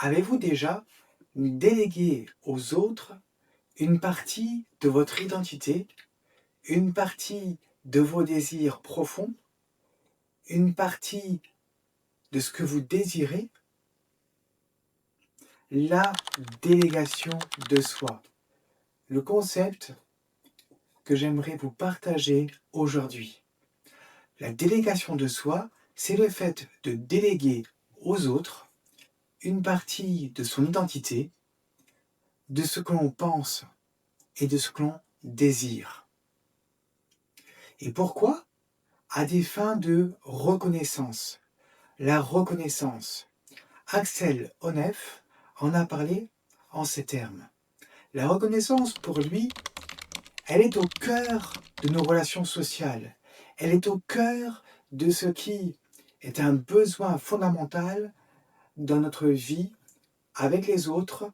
Avez-vous déjà délégué aux autres une partie de votre identité, une partie de vos désirs profonds, une partie de ce que vous désirez? La délégation de soi. Le concept que j'aimerais vous partager aujourd'hui. La délégation de soi, c'est le fait de déléguer aux autres une partie de son identité, de ce que l'on pense et de ce que l'on désire. Et pourquoi? À des fins de reconnaissance. La reconnaissance. Axel Honneth en a parlé en ces termes. La reconnaissance, pour lui, elle est au cœur de nos relations sociales. Elle est au cœur de ce qui est un besoin fondamental dans notre vie avec les autres,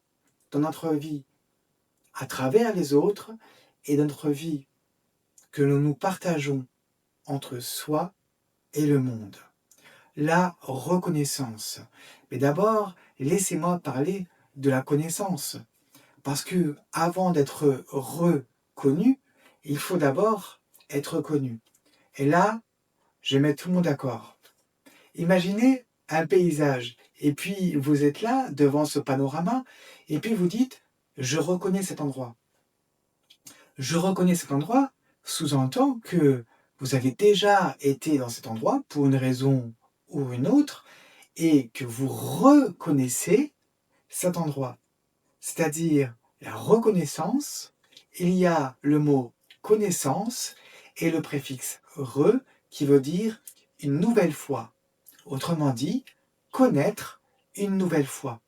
dans notre vie à travers les autres et dans notre vie que nous partageons entre soi et le monde. La reconnaissance. Mais d'abord, laissez-moi parler de la connaissance. Parce que avant d'être reconnu, il faut d'abord être connu. Et là, je vais mettre tout le monde d'accord. Imaginez un paysage, et puis vous êtes là, devant ce panorama, et puis vous dites, je reconnais cet endroit. Je reconnais cet endroit sous-entend que vous avez déjà été dans cet endroit pour une raison ou une autre, et que vous reconnaissez cet endroit. C'est-à-dire la reconnaissance, il y a le mot connaissance et le préfixe re qui veut dire une nouvelle fois. Autrement dit, connaître une nouvelle fois.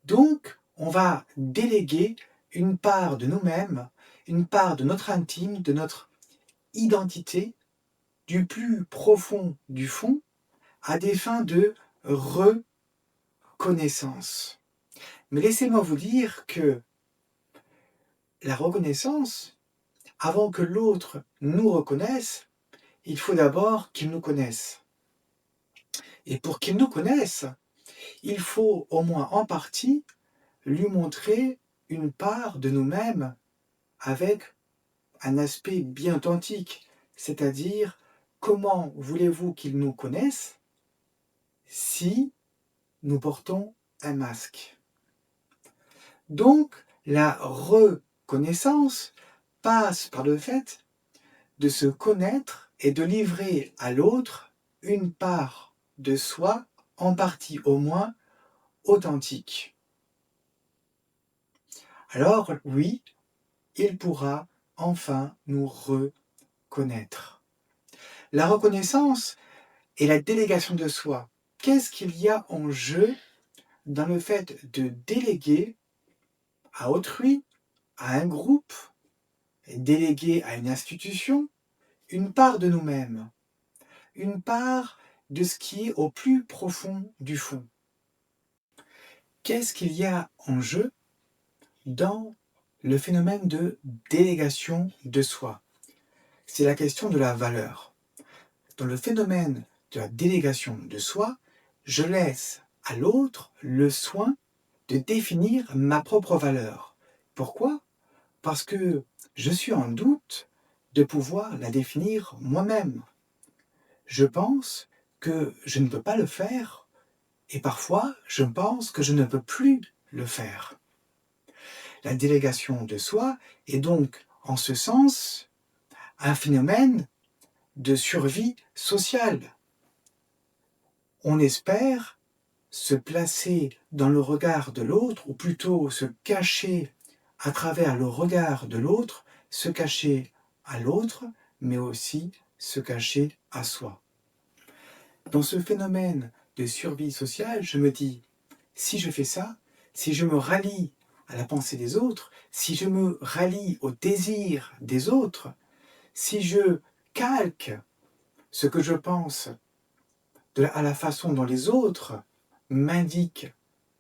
Donc, on va déléguer une part de nous-mêmes, une part de notre intime, de notre identité, du plus profond du fond, à des fins de reconnaissance. Mais laissez-moi vous dire que la reconnaissance, avant que l'autre nous reconnaisse, il faut d'abord qu'il nous connaisse. Et pour qu'il nous connaisse, il faut au moins en partie lui montrer une part de nous-mêmes avec un aspect bien authentique, c'est-à-dire comment voulez-vous qu'il nous connaisse si nous portons un masque. Donc la reconnaissance passe par le fait de se connaître et de livrer à l'autre une part de soi, en partie au moins, authentique. Alors oui, il pourra enfin nous reconnaître. La reconnaissance et la délégation de soi. Qu'est-ce qu'il y a en jeu dans le fait de déléguer à autrui, à un groupe, déléguer à une institution, une part de nous-mêmes, une part de ce qui est au plus profond du fond. Qu'est-ce qu'il y a en jeu dans le phénomène de délégation de soi? C'est la question de la valeur. Dans le phénomène de la délégation de soi, je laisse à l'autre le soin de définir ma propre valeur. Pourquoi? Parce que je suis en doute de pouvoir la définir moi-même. Je pense que je ne peux pas le faire et parfois je pense que je ne peux plus le faire. La délégation de soi est donc en ce sens un phénomène de survie sociale. On espère se placer dans le regard de l'autre, ou plutôt se cacher à travers le regard de l'autre, se cacher à l'autre, mais aussi se cacher à soi. Dans ce phénomène de survie sociale, je me dis, si je fais ça, si je me rallie à la pensée des autres, si je me rallie au désir des autres, si je calque ce que je pense à la façon dont les autres m'indiquent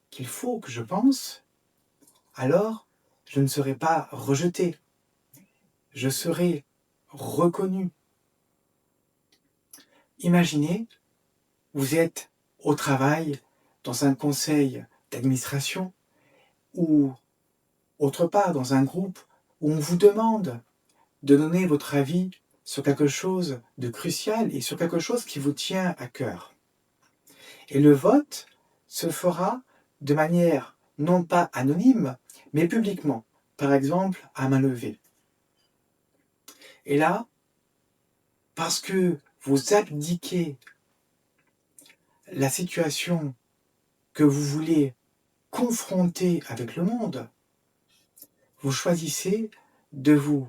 qu'il faut que je pense, alors je ne serai pas rejeté, je serai reconnu. Imaginez, vous êtes au travail dans un conseil d'administration ou autre part dans un groupe où on vous demande de donner votre avis sur quelque chose de crucial et sur quelque chose qui vous tient à cœur. Et le vote se fera de manière non pas anonyme, mais publiquement, par exemple à main levée. Et là, parce que vous abdiquez la situation que vous voulez confronter avec le monde, vous choisissez de vous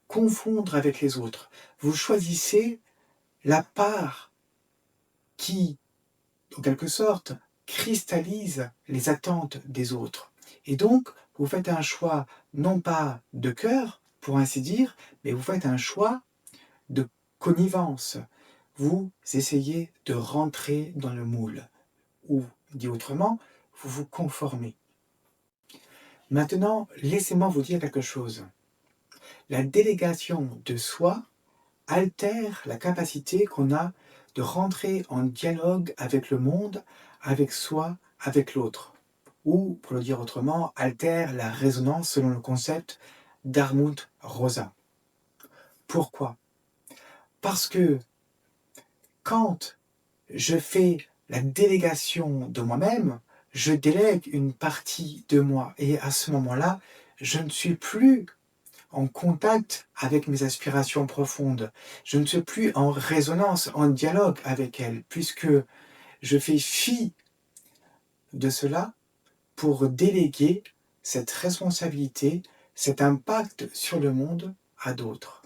confondre avec les autres. Vous choisissez la part qui, en quelque sorte, cristallise les attentes des autres. Et donc, vous faites un choix non pas de cœur, pour ainsi dire, mais vous faites un choix de connivence. Vous essayez de rentrer dans le moule. Ou, dit autrement, vous vous conformez. Maintenant, laissez-moi vous dire quelque chose. La délégation de soi altère la capacité qu'on a de rentrer en dialogue avec le monde, avec soi, avec l'autre. Ou, pour le dire autrement, altère la résonance selon le concept d'Armut Rosa. Pourquoi? Parce que quand je fais la délégation de moi-même, je délègue une partie de moi. Et à ce moment-là, je ne suis plus en contact avec mes aspirations profondes. Je ne suis plus en résonance, en dialogue avec elles, puisque je fais fi de cela pour déléguer cette responsabilité, cet impact sur le monde à d'autres.